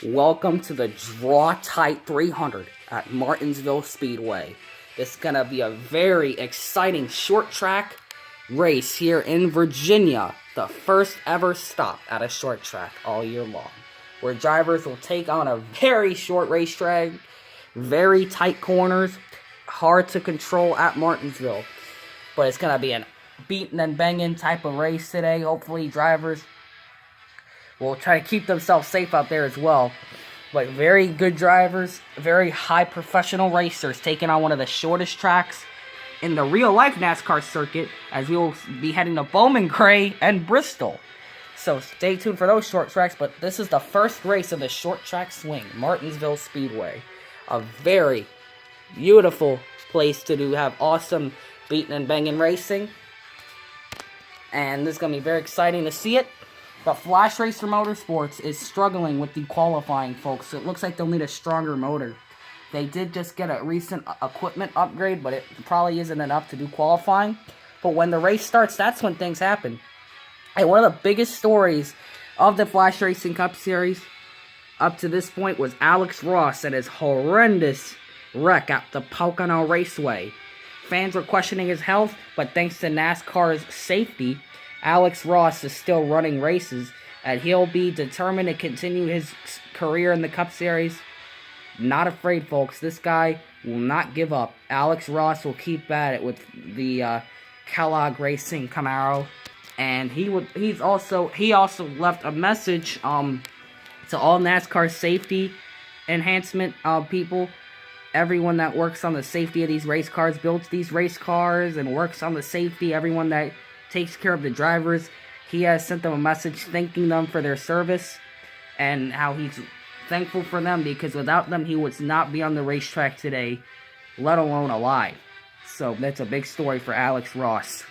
Welcome to the Draw Tight 300 at Martinsville Speedway. This is going to be a very exciting short track race here in Virginia. The first ever stop at a short track all year long, where drivers will take on a very short racetrack, very tight corners, hard to control at Martinsville. But it's going to be a beating and banging type of race today. Hopefully drivers will try to keep themselves safe out there as well. But very good drivers, very high professional racers taking on one of the shortest tracks in the real-life NASCAR circuit, as we will be heading to Bowman Gray and Bristol. So stay tuned for those short tracks, but this is the first race of the short track swing, Martinsville Speedway. A very beautiful place to have awesome beating and banging racing. And this is going to be very exciting to see it. But Flashracer Motorsports is struggling with the qualifying, folks. So it looks like they'll need a stronger motor. They did just get a recent equipment upgrade, but it probably isn't enough to do qualifying. But when the race starts, that's when things happen. And one of the biggest stories of the Flash Racing Cup Series up to this point was Alex Ross and his horrendous wreck at the Pocono Raceway. Fans were questioning his health, but thanks to NASCAR's safety, Alex Ross is still running races, and he'll be determined to continue his career in the Cup Series. Not afraid, folks. This guy will not give up. Alex Ross will keep at it with the Kellogg Racing Camaro, and he also left a message to all NASCAR safety enhancement people. Everyone that works on the safety of these race cars, builds these race cars, and works on the safety. Everyone that takes care of the drivers. He has sent them a message thanking them for their service and how he's thankful for them, because without them he would not be on the racetrack today, let alone alive. So that's a big story for Alex Ross.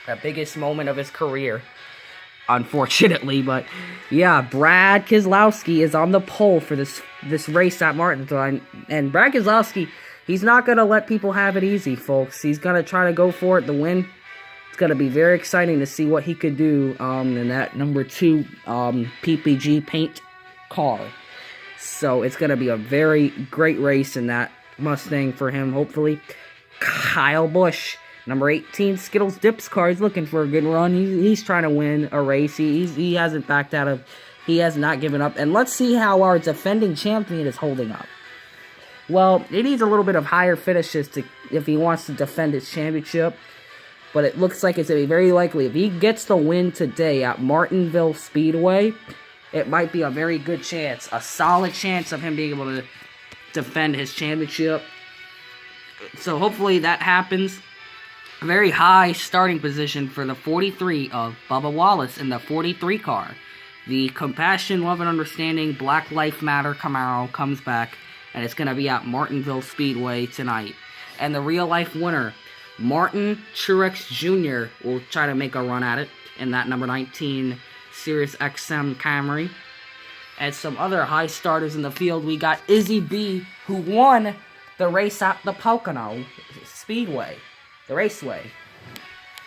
The biggest moment of his career, unfortunately. But yeah, Brad Keselowski is on the pole for this race at Martinsville. And Brad Keselowski, he's not going to let people have it easy, folks. He's going to try to go for it to win. It's going to be very exciting to see what he could do in that number 2 PPG paint car. So it's going to be a very great race in that Mustang for him, hopefully. Kyle Busch, number 18 Skittles Dips car, is looking for a good run. He's trying to win a race. He hasn't backed out of, he has not given up. And let's see how our defending champion is holding up. Well, it needs a little bit of higher finishes if he wants to defend his championship. But it looks like it's going to be very likely. If he gets the win today at Martinsville Speedway, it might be a very good chance. A solid chance of him being able to defend his championship. So hopefully that happens. A very high starting position for the 43 of Bubba Wallace in the 43 car. The Compassion, Love, and Understanding Black Lives Matter Camaro comes back. And it's going to be at Martinsville Speedway tonight. And the real-life winner, Martin Truex Jr. will try to make a run at it in that number 19 Sirius XM Camry. And some other high starters in the field. We got Izzy B, who won the race at the Pocono Speedway, the raceway.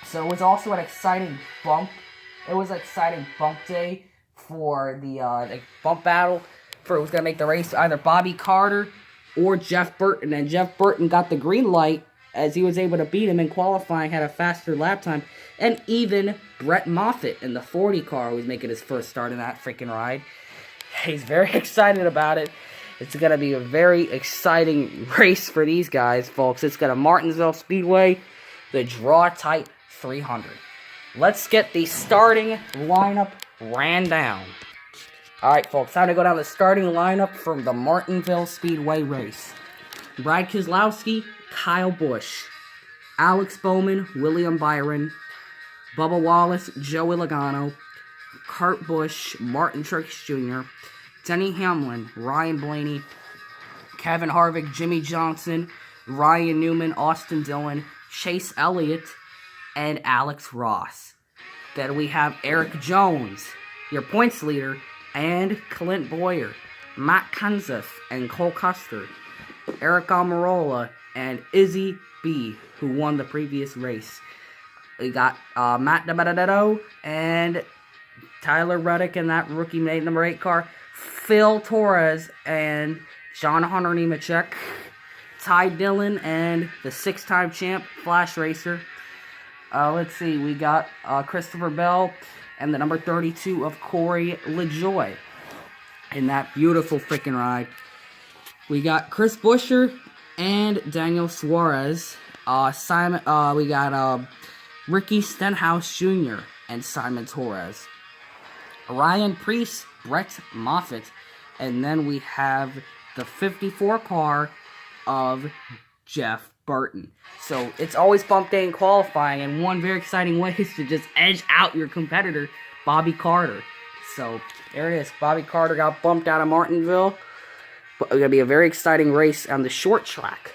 So it was also an exciting bump. It was an exciting bump day for the bump battle. It was going to make the race either Bobby Carter or Jeff Burton. And Jeff Burton got the green light, as he was able to beat him in qualifying, had a faster lap time. And even Brett Moffitt in the 40 car was making his first start in that freaking ride. He's very excited about it. It's going to be a very exciting race for these guys, folks. It's going to Martinsville Speedway, the Draw Tight 300. Let's get the starting lineup ran down. Alright, folks, time to go down the starting lineup from the Martinsville Speedway race. Brad Keselowski, Kyle Busch, Alex Bowman, William Byron, Bubba Wallace, Joey Logano, Kurt Busch, Martin Truex Jr., Denny Hamlin, Ryan Blaney, Kevin Harvick, Jimmy Johnson, Ryan Newman, Austin Dillon, Chase Elliott, and Alex Ross. Then we have Eric Jones, your points leader, and Clint Boyer, Matt Kenseth, and Cole Custer, Eric Almirola, and Izzy B, who won the previous race. We got Matt DiBenedetto and Tyler Reddick in that rookie made number 8 car. Phil Torres and John Hunter Nemechek, Ty Dillon and the 6-time champ Flash Racer. Let's see, we got Christopher Bell and the number 32 of Corey LaJoy in that beautiful freaking ride. We got Chris Buescher and Daniel Suarez. We got Ricky Stenhouse Jr. and Simon Torres. Ryan Preece, Brett Moffitt, and then we have the 54 car of Jeff Burton. So it's always bump day in qualifying, and one very exciting way is to just edge out your competitor, Bobby Carter. So there it is. Bobby Carter got bumped out of Martinsville. But it's going to be a very exciting race on the short track.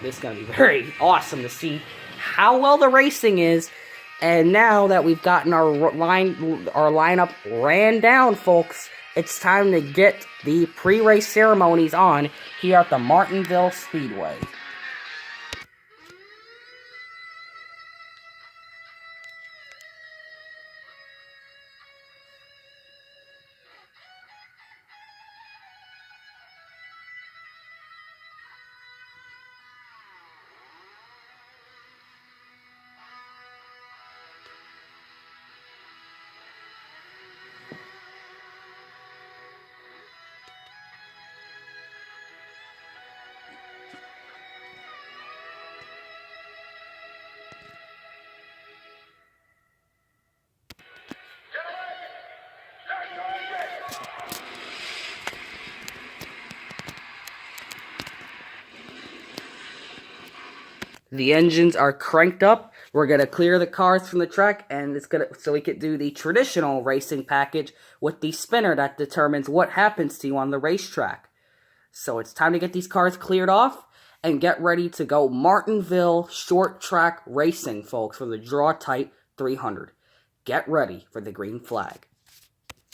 This is going to be very awesome to see how well the racing is. And now that we've gotten our lineup ran down, folks, it's time to get the pre-race ceremonies on here at the Martinsville Speedway. The engines are cranked up. We're going to clear the cars from the track, and it's gonna so we can do the traditional racing package with the spinner that determines what happens to you on the racetrack. So it's time to get these cars cleared off and get ready to go Martinsville short track racing, folks, for the Draw Tight 300. Get ready for the green flag.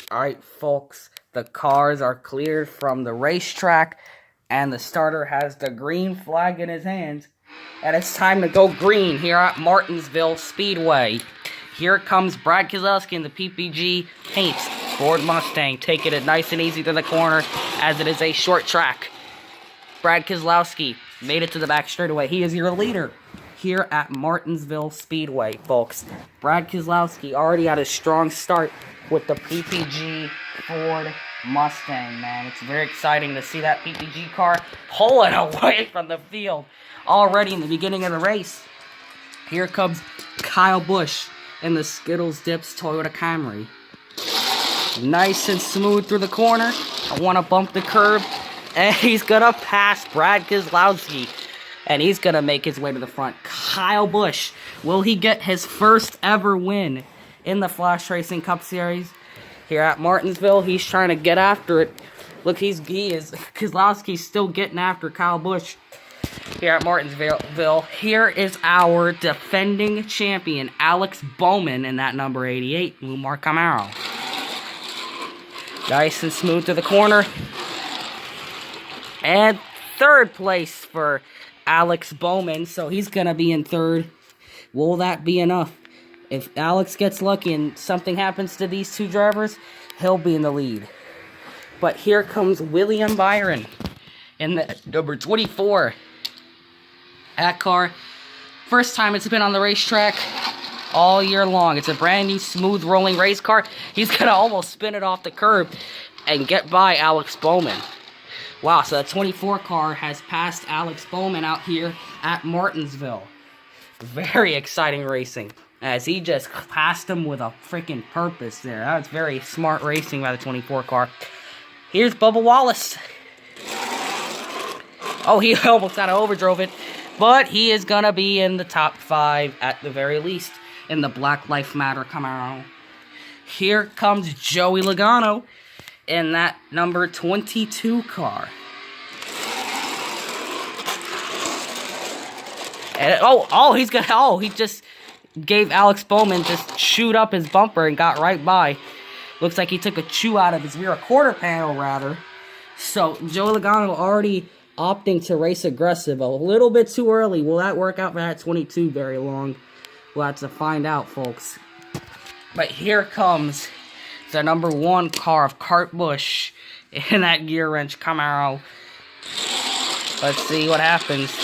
Alright, folks, the cars are cleared from the racetrack, and the starter has the green flag in his hands. And it's time to go green here at Martinsville Speedway. Here comes Brad Keselowski in the PPG Paints Ford Mustang, taking it nice and easy to the corner as it is a short track. Brad Keselowski made it to the back straightaway. He is your leader here at Martinsville Speedway, folks. Brad Keselowski already had a strong start with the PPG Ford Mustang, man. It's very exciting to see that PPG car pulling away from the field already in the beginning of the race. Here comes Kyle Busch in the Skittles Dips Toyota Camry. Nice and smooth through the corner. I want to bump the curb. And he's going to pass Brad Keselowski. And he's going to make his way to the front. Kyle Busch, will he get his first ever win in the Flashracer Cup Series? Here at Martinsville, he's trying to get after it. Look, Keselowski's still getting after Kyle Busch. Here at Martinsville, here is our defending champion, Alex Bowman, in that number 88, Lumar Camaro. Nice and smooth to the corner. And third place for Alex Bowman, so he's going to be in third. Will that be enough? If Alex gets lucky and something happens to these two drivers, he'll be in the lead. But here comes William Byron in the number 24. That car, first time it's been on the racetrack all year long. It's a brand new smooth rolling race car. He's going to almost spin it off the curb and get by Alex Bowman. Wow, so the 24 car has passed Alex Bowman out here at Martinsville. Very exciting racing, as he just passed him with a freaking purpose there. That was very smart racing by the 24 car. Here's Bubba Wallace. Oh, he almost had to overdrove it. But he is going to be in the top 5 at the very least in the Black Lives Matter Camaro. Here comes Joey Logano in that number 22 car. And, he just gave Alex Bowman just chewed up his bumper and got right by. Looks like he took a chew out of his rear quarter panel, rather. So, Joey Logano already opting to race aggressive a little bit too early. Will that work out for that 22 very long? We'll have to find out, folks. But here comes the number 1 car of Kurt Busch in that gear wrench Camaro. Let's see what happens.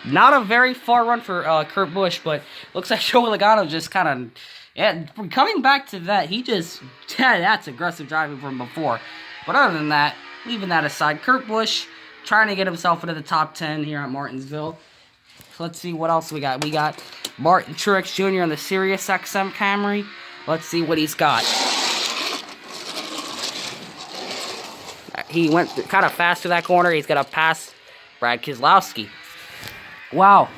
Not a very far run for Kurt Busch, but looks like Joey Logano just kind of... Yeah, coming back to that, that's aggressive driving from before. But other than that, leaving that aside, Kurt Busch trying to get himself into the top 10 here at Martinsville. So let's see what else we got. We got Martin Truex Jr. on the Sirius XM Camry. Let's see what he's got. He went kind of fast to that corner. He's going to pass Brad Keselowski. Wow.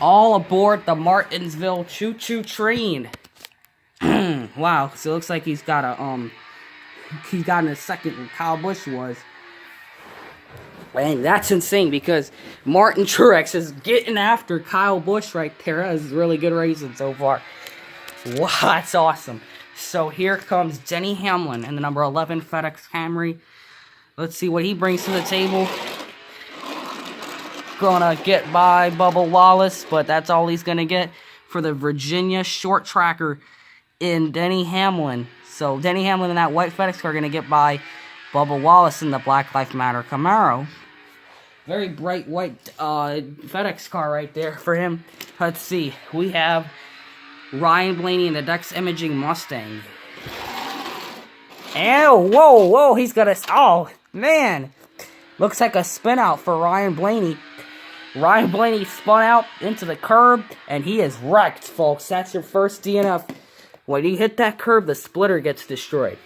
All aboard the Martinsville choo-choo train. Wow. So it looks like he's got a, he got in a second where Kyle Busch was. And that's insane because Martin Truex is getting after Kyle Busch right there. That is really good racing so far. Wow, that's awesome. So here comes Denny Hamlin in the number 11 FedEx Camry. Let's see what he brings to the table. Gonna get by Bubba Wallace, but that's all he's gonna get for the Virginia short tracker in Denny Hamlin. So Denny Hamlin in that white FedEx car gonna get by Bubba Wallace in the Black Lives Matter Camaro. Very bright white FedEx car right there for him. Let's see. We have Ryan Blaney in the Dex Imaging Mustang. And whoa, he's got a... Oh, man. Looks like a spin out for Ryan Blaney. Ryan Blaney spun out into the curb, and he is wrecked, folks. That's your first DNF. When you hit that curb, the splitter gets destroyed.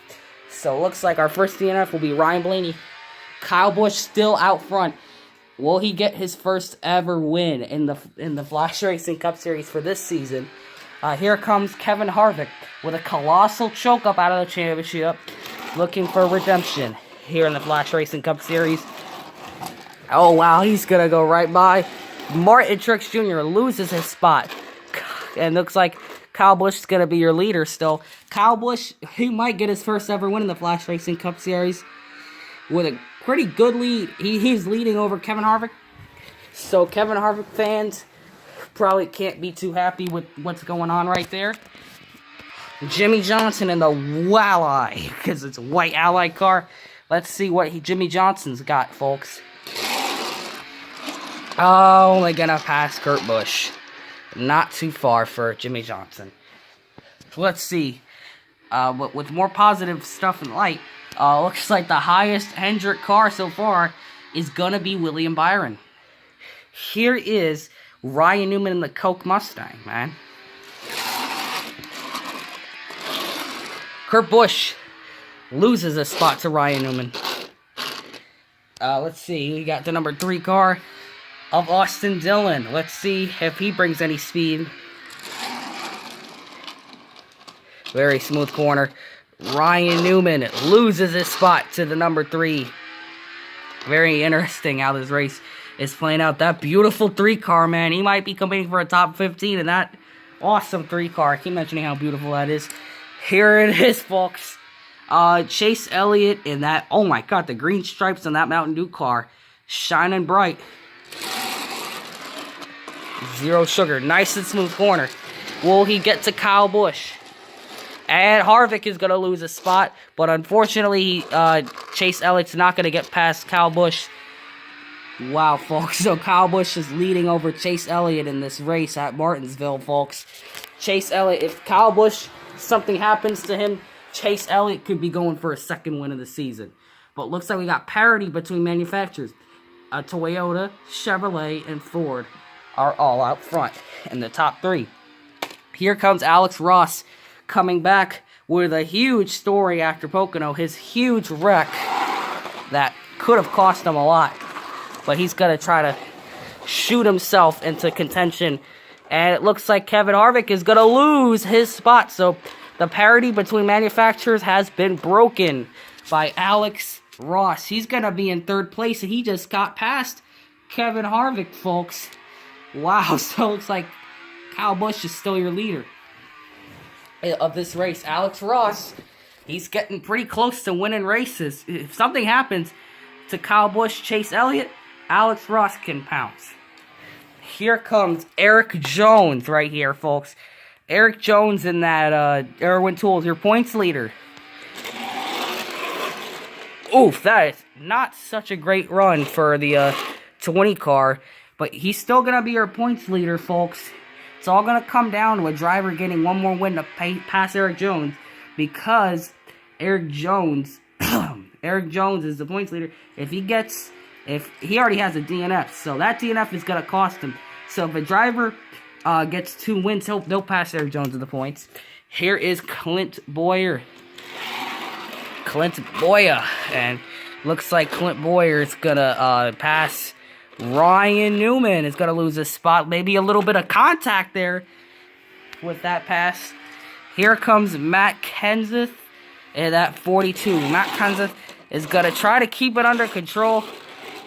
So, looks like our first DNF will be Ryan Blaney. Kyle Busch still out front. Will he get his first ever win in the Flash Racing Cup Series for this season? Here comes Kevin Harvick with a colossal choke up out of the championship, looking for redemption here in the Flash Racing Cup Series. Oh wow, he's gonna go right by. Martin Truex Jr. loses his spot, and looks like Kyle Busch is gonna be your leader still. Kyle Busch, he might get his first ever win in the Flash Racing Cup Series with a pretty good lead. He's leading over Kevin Harvick. So Kevin Harvick fans probably can't be too happy with what's going on right there. Jimmy Johnson in the Ally, because it's a white Ally car. Let's see what Jimmy Johnson's got, folks. Oh, only gonna pass Kurt Busch. Not too far for Jimmy Johnson. Let's see. But with more positive stuff in light, looks like the highest Hendrick car so far is gonna be William Byron. Here is Ryan Newman in the Coke Mustang, man. Kurt Busch loses a spot to Ryan Newman. Let's see. We got the number 3 car of Austin Dillon. Let's see if he brings any speed. Very smooth corner. Ryan Newman loses his spot to the number 3. Very interesting how this race is playing out. That beautiful 3 car, man. He might be competing for a top 15 in that awesome 3 car. I keep mentioning how beautiful that is. Here it is, folks. Chase Elliott in that, oh my god, the green stripes on that Mountain Dew car. Shining bright. Zero sugar. Nice and smooth corner. Will he get to Kyle Busch? And Harvick is going to lose a spot. But unfortunately, Chase Elliott's not going to get past Kyle Busch. Wow, folks. So Kyle Busch is leading over Chase Elliott in this race at Martinsville, folks. Chase Elliott, if Kyle Busch, something happens to him, Chase Elliott could be going for a second win of the season. But looks like we got parity between manufacturers. Toyota, Chevrolet, and Ford are all out front in the top 3. Here comes Alex Ross coming back with a huge story after Pocono. His huge wreck that could have cost him a lot. But he's going to try to shoot himself into contention. And it looks like Kevin Harvick is going to lose his spot. So the parity between manufacturers has been broken by Alex Ross. He's going to be in 3rd place, and he just got past Kevin Harvick, folks. Wow, so it looks like Kyle Busch is still your leader of this race. Alex Ross, he's getting pretty close to winning races. If something happens to Kyle Busch, Chase Elliott, Alex Ross can pounce. Here comes Eric Jones right here, folks. Eric Jones in that Irwin Tools, your points leader. Oof, that is not such a great run for the 20 car. But he's still going to be your points leader, folks. It's all going to come down to a driver getting one more win to pass Eric Jones. Because Eric Jones is the points leader. If he already has a DNF. So that DNF is going to cost him. So if a driver gets 2 wins, they'll pass Eric Jones in the points. Here is Clint Boyer. And looks like Clint Boyer is going to pass Ryan Newman. Is going to lose his spot. Maybe a little bit of contact there with that pass. Here comes Matt Kenseth in that 42. Matt Kenseth is going to try to keep it under control.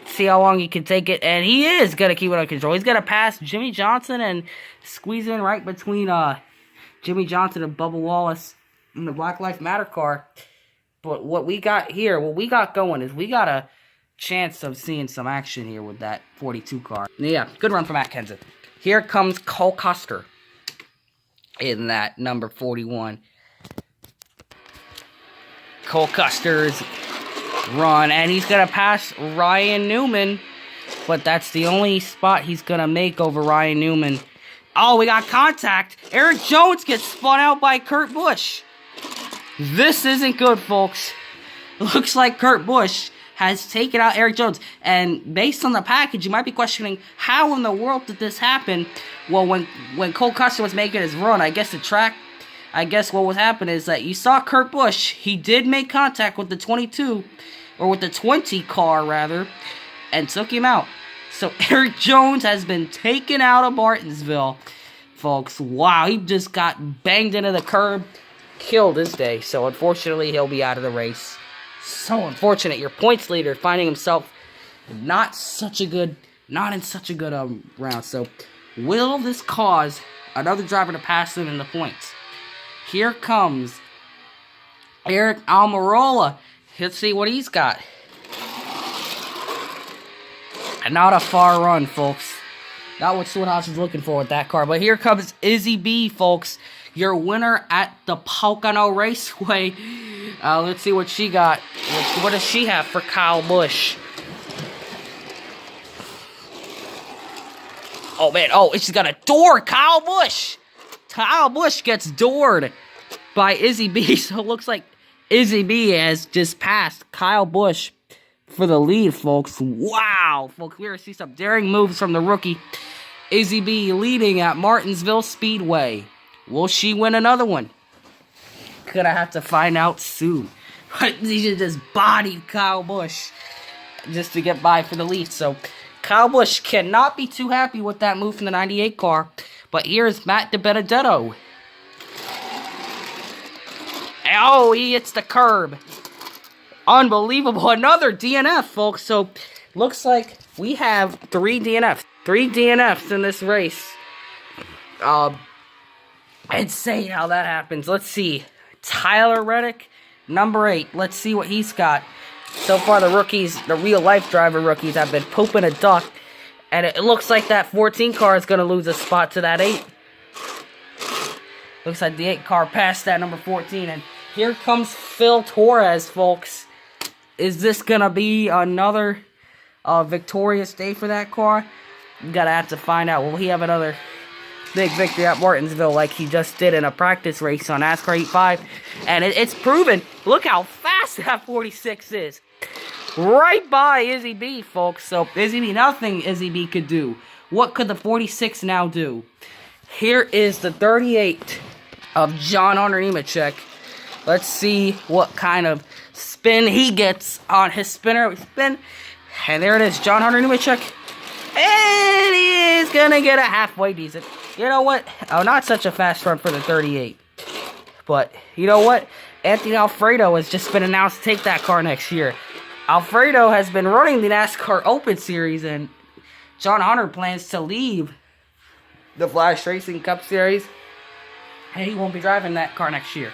See how long he can take it. And he is going to keep it under control. He's going to pass Jimmy Johnson and squeeze in right between Jimmy Johnson and Bubba Wallace in the Black Lives Matter car. But what we got going is we got a chance of seeing some action here with that 42 car. Yeah, good run for Matt Kenseth. Here comes Cole Custer in that number 41. Cole Custer's run, and he's going to pass Ryan Newman, but that's the only spot he's going to make over Ryan Newman. Oh, we got contact. Eric Jones gets spun out by Kurt Busch. This isn't good, folks. Looks like Kurt Busch has taken out Eric Jones. And based on the package, you might be questioning, how in the world did this happen? Well, when Cole Custer was making his run, I guess what was happening is that you saw Kurt Busch. He did make contact with the 22, or with the 20 car, rather, and took him out. So Eric Jones has been taken out of Martinsville, folks. Wow, he just got banged into the curb. Killed his day, so unfortunately he'll be out of the race. So unfortunate. Your points leader finding himself not in such a good round. So will this cause another driver to pass him in the points? Here comes Eric Almirola. Let's see what he's got. And not a far run, folks. Not what Stewart-Haas was looking for with that car. But here comes Izzy B, folks. Your winner at the Pocono Raceway. Let's see what she got. What does she have for Kyle Busch? Oh, man. Oh, she's got a door. Kyle Busch. Kyle Busch gets doored by Izzy B. So it looks like Izzy B has just passed Kyle Busch for the lead, folks. Wow. Folks, we're going to see some daring moves from the rookie. Izzy B leading at Martinsville Speedway. Will she win another one? Gonna have to find out soon. He just bodied Kyle Busch just to get by for the lead. So Kyle Busch cannot be too happy with that move from the 98 car. But here's Matt DiBenedetto. Oh, he hits the curb. Unbelievable. Another DNF, folks. So looks like we have 3 DNFs. 3 DNFs in this race. Insane how that happens. Let's see. Tyler Reddick, number 8. Let's see what he's got. So far, the rookies, the real-life driver rookies, have been pooping a duck. And it looks like that 14 car is going to lose a spot to that 8. Looks like the 8 car passed that number 14. And here comes Phil Torres, folks. Is this going to be another victorious day for that car? You got to have to find out. Will he have another big victory at Martinsville like he just did in a practice race on NASCAR Heat 5? And it's proven. Look how fast that 46 is. Right by Izzy B, folks. So Izzy B, nothing Izzy B could do. What could the 46 now do? Here is the 38 of John Hunter Nemechek. Let's see what kind of spin he gets on his spinner. Spin. And there it is, John Hunter Nemechek. And he is going to get a halfway decent. You know what? Oh, not such a fast run for the 38. But, you know what? Anthony Alfredo has just been announced to take that car next year. Alfredo has been running the NASCAR Open Series, and John Hunter plans to leave the Flashracer Cup Series, and he won't be driving that car next year.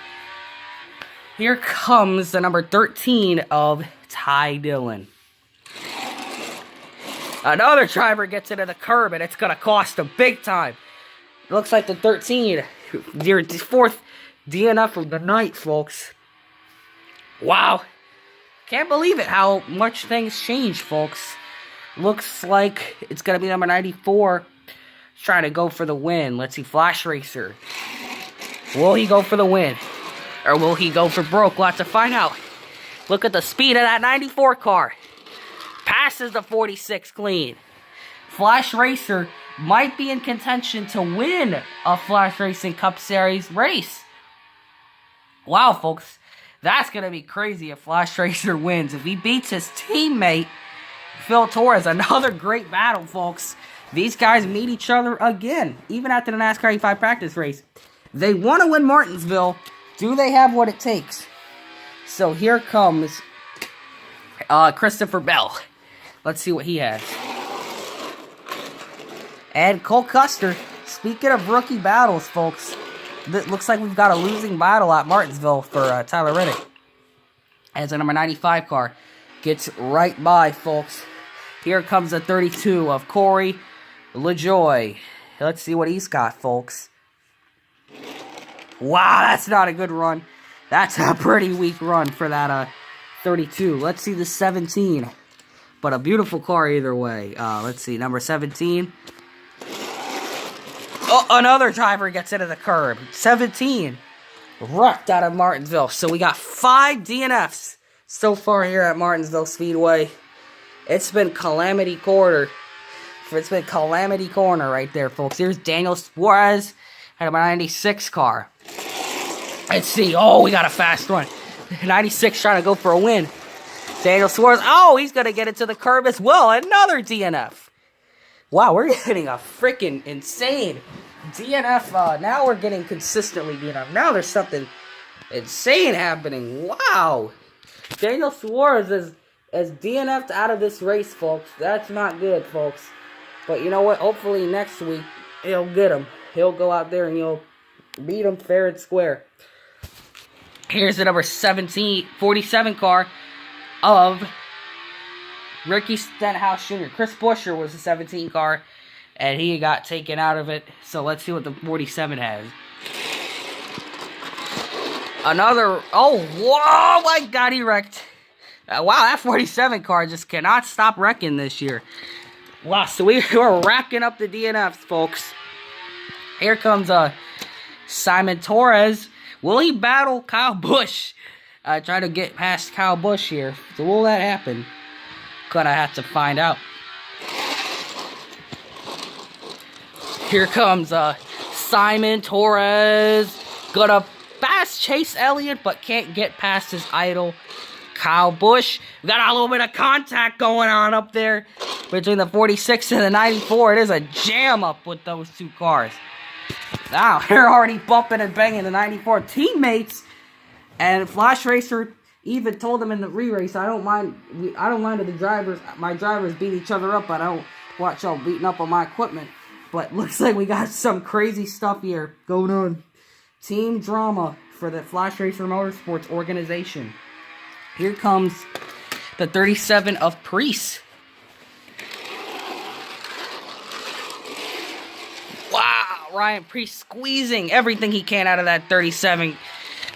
Here comes the number 13 of Ty Dillon. Another driver gets into the curb, and it's going to cost him big time. It looks like the 13, your 4th DNF of the night, folks. Wow. Can't believe it, how much things change, folks. Looks like it's going to be number 94. Trying to go for the win. Let's see, Flash Racer. Will he go for the win? Or will he go for broke? We'll have to find out. Look at the speed of that 94 car. Passes the 46 clean. Flash Racer might be in contention to win a Flash Racing Cup Series race. Wow, folks. That's going to be crazy if Flash Racer wins. If he beats his teammate, Phil Torres. Another great battle, folks. These guys meet each other again, even after the NASCAR 85 practice race. They want to win Martinsville. Do they have what it takes? So here comes Christopher Bell. Let's see what he has. And Cole Custer. Speaking of rookie battles, folks, it looks like we've got a losing battle at Martinsville for Tyler Reddick. As a number 95 car gets right by, folks. Here comes the 32 of Corey LaJoy. Let's see what he's got, folks. Wow, that's not a good run. That's a pretty weak run for that 32. Let's see the 17. But a beautiful car either way. Let's see, number 17. Oh, another driver gets into the curb. 17. Wrecked out of Martinsville. So we got 5 DNFs so far here at Martinsville Speedway. It's been Calamity Corner. It's been Calamity Corner right there, folks. Here's Daniel Suarez. Had a 96 car. Let's see. Oh, we got a fast run. 96 trying to go for a win. Daniel Suarez. Oh, he's going to get it to the curb as well. Another DNF. Wow, we're getting a freaking insane DNF. Now we're getting consistently DNF. Now there's something insane happening. Wow. Daniel Suarez is DNF'd out of this race, folks. That's not good, folks. But you know what? Hopefully next week he'll get him. He'll go out there and he'll beat him fair and square. Here's the number 47 car of Ricky Stenhouse Jr. Chris Buescher was the 17 car, and he got taken out of it. So let's see what the 47 has. Another, oh my God, he wrecked. Wow, that 47 car just cannot stop wrecking this year. Wow, so we're racking up the DNFs, folks. Here comes Simon Torres. Will he battle Kyle Busch? Try to get past Kyle Busch here. So will that happen? Gonna have to find out. Here comes Simon Torres. Gonna pass Chase Elliott, but can't get past his idol, Kyle Busch. We got a little bit of contact going on up there between the 46 and the 94. It is a jam up with those two cars. Now, they're already bumping and banging the 94 teammates. And Flash Racer even told them in the re-race, I don't mind if the drivers, my drivers beat each other up, but I don't watch y'all beating up on my equipment. But looks like we got some crazy stuff here going on. Team drama for the Flash Racer Motorsports organization. Here comes the 37 of Priest. Wow, Ryan Priest squeezing everything he can out of that 37.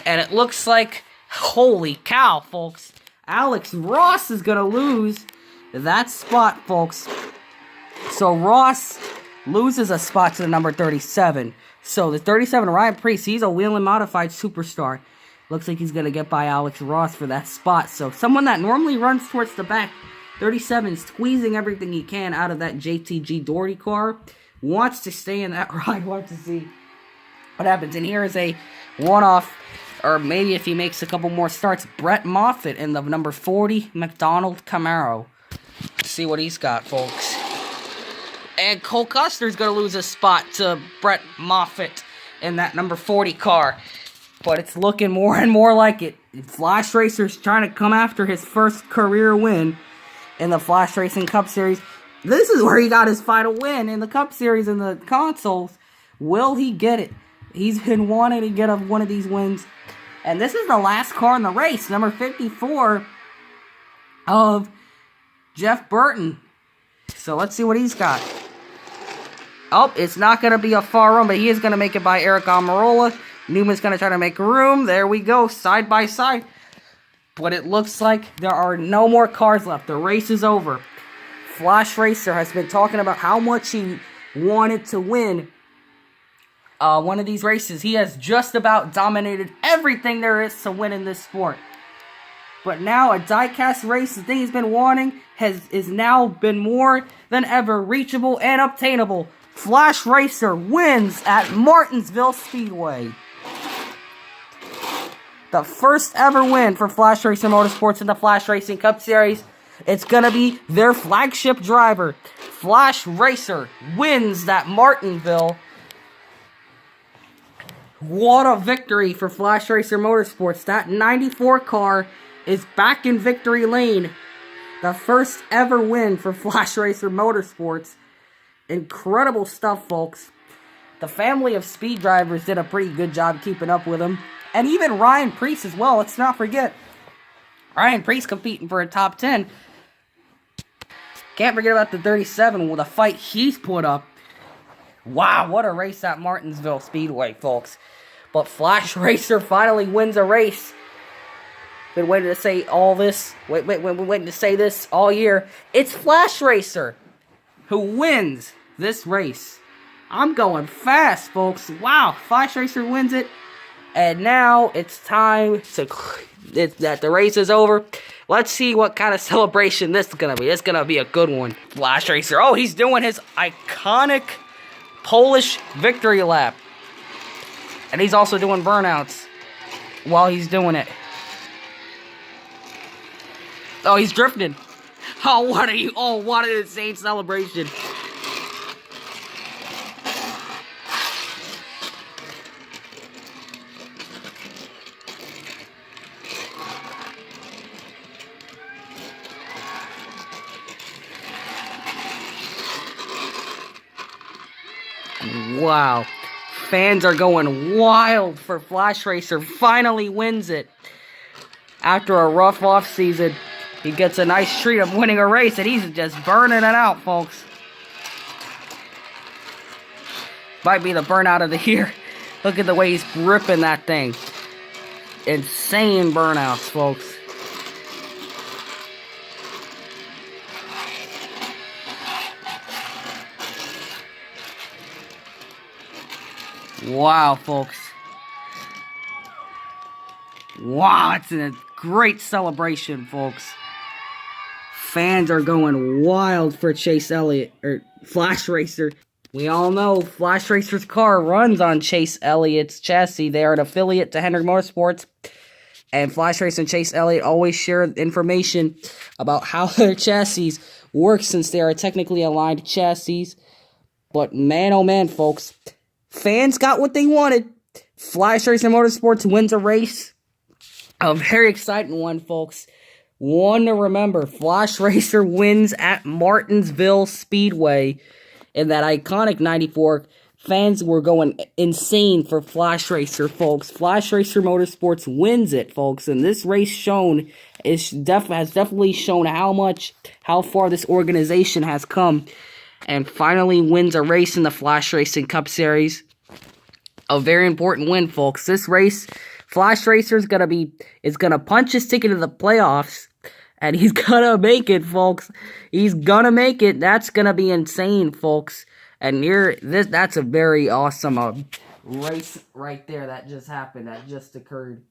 And it looks like, holy cow, folks. Alex Ross is going to lose that spot, folks. So Ross loses a spot to the number 37. So the 37, Ryan Priest, he's a Whelen Modified superstar. Looks like he's going to get by Alex Ross for that spot. So someone that normally runs towards the back, 37, squeezing everything he can out of that JTG Doherty car. Wants to stay in that ride. Wants to see what happens. And here is a one-off, or maybe if he makes a couple more starts, Brett Moffitt in the number 40 McDonald Camaro. Let's see what he's got, folks. And Cole Custer's going to lose a spot to Brett Moffitt in that number 40 car. But it's looking more and more like it. Flash Racer's trying to come after his first career win in the Flash Racing Cup Series. This is where he got his final win in the Cup Series in the consoles. Will he get it? He's been wanting to get one of these wins. And this is the last car in the race, number 54 of Jeff Burton. So let's see what he's got. Oh, it's not going to be a far run, but he is going to make it by Eric Almirola. Newman's going to try to make room. There we go, side by side. But it looks like there are no more cars left. The race is over. Flash Racer has been talking about how much he wanted to win one of these races. He has just about dominated everything there is to win in this sport. But now a diecast race, the thing he's been wanting, is now been more than ever reachable and obtainable. Flash Racer wins at Martinsville Speedway. The first ever win for Flash Racer Motorsports in the Flash Racing Cup Series. It's going to be their flagship driver. Flash Racer wins at Martinsville. What a victory for Flash Racer Motorsports. That 94 car is back in victory lane. The first ever win for Flash Racer Motorsports. Incredible stuff, folks. The family of speed drivers did a pretty good job keeping up with him. And even Ryan Preece as well. Let's not forget. Ryan Preece competing for a top 10. Can't forget about the 37 with a fight he's put up. Wow, what a race at Martinsville Speedway, folks. But Flash Racer finally wins a race. Been waiting to say all this. Waiting to say this all year. It's Flash Racer who wins this race. I'm going fast, folks. Wow, Flash Racer wins it. And now it's time that the race is over. Let's see what kind of celebration this is going to be. It's going to be a good one. Flash Racer. Oh, he's doing his iconic Polish victory lap. And he's also doing burnouts while he's doing it. Oh, he's drifting. Oh, what an insane celebration. Wow. Fans are going wild for Flash Racer. Finally wins it. After a rough off season, he gets a nice treat of winning a race, and he's just burning it out, folks. Might be the burnout of the year. Look at the way he's gripping that thing. Insane burnouts, folks. Wow, folks. Wow, it's a great celebration, folks. Fans are going wild for Chase Elliott, or Flash Racer. We all know Flash Racer's car runs on Chase Elliott's chassis. They are an affiliate to Hendrick Motorsports. And Flash Racer and Chase Elliott always share information about how their chassis work, since they are technically aligned chassis. But man, oh man, folks. Fans got what they wanted. Flash Racer Motorsports wins a race. A very exciting one, folks. One to remember. Flash Racer wins at Martinsville Speedway. In that iconic 94. Fans were going insane for Flash Racer, folks. Flash Racer Motorsports wins it, folks. And this race has definitely shown how far this organization has come. And finally wins a race in the Flash Racing Cup Series. A very important win, folks. This race, Flash Racer is gonna punch his ticket to the playoffs, and he's gonna make it, folks. He's gonna make it. That's gonna be insane, folks. And that's a very awesome race right there that just happened, that just occurred.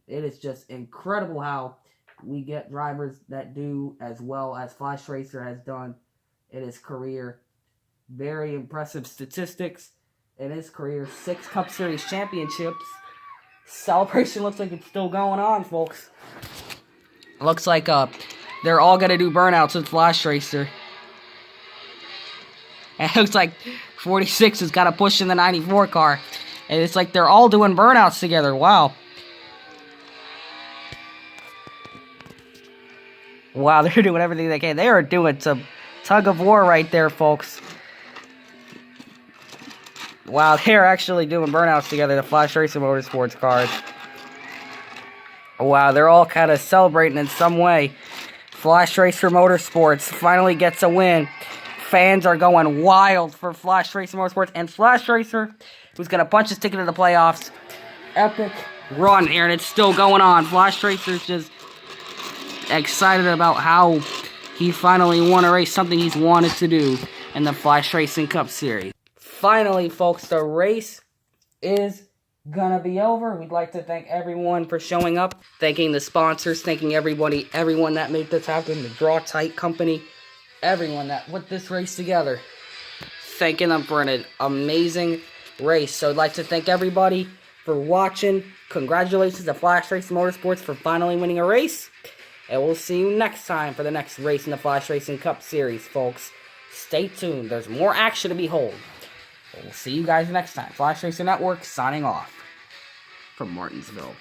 It is just incredible how we get drivers that do as well as Flash Racer has done in his career. Very impressive statistics in his career. 6 Cup Series championships. Celebration looks like it's still going on, folks. Looks like they're all going to do burnouts with Flash Racer. And it looks like 46 has got to push in the 94 car. And it's like they're all doing burnouts together. Wow. Wow, they're doing everything they can. They are doing some tug of war right there, folks. Wow, they're actually doing burnouts together, the Flash Racer Motorsports cars. Wow, they're all kind of celebrating in some way. Flash Racer Motorsports finally gets a win. Fans are going wild for Flash Racer Motorsports. And Flash Racer, who's going to punch his ticket to the playoffs. Epic run here, and it's still going on. Flash Racer's just excited about how he finally won a race, something he's wanted to do in the Flash Racing Cup Series. Finally, folks, the race is gonna be over. We'd like to thank everyone for showing up, thanking the sponsors, thanking everyone that made this happen, the Draw Tight Company, everyone that put this race together, thanking them for an amazing race. So I'd like to thank everybody for watching. Congratulations to Flash Racing Motorsports for finally winning a race, and we'll see you next time for the next race in the Flash Racing Cup Series, folks. Stay tuned. There's more action to behold. We'll see you guys next time. Flash Racer Network signing off from Martinsville.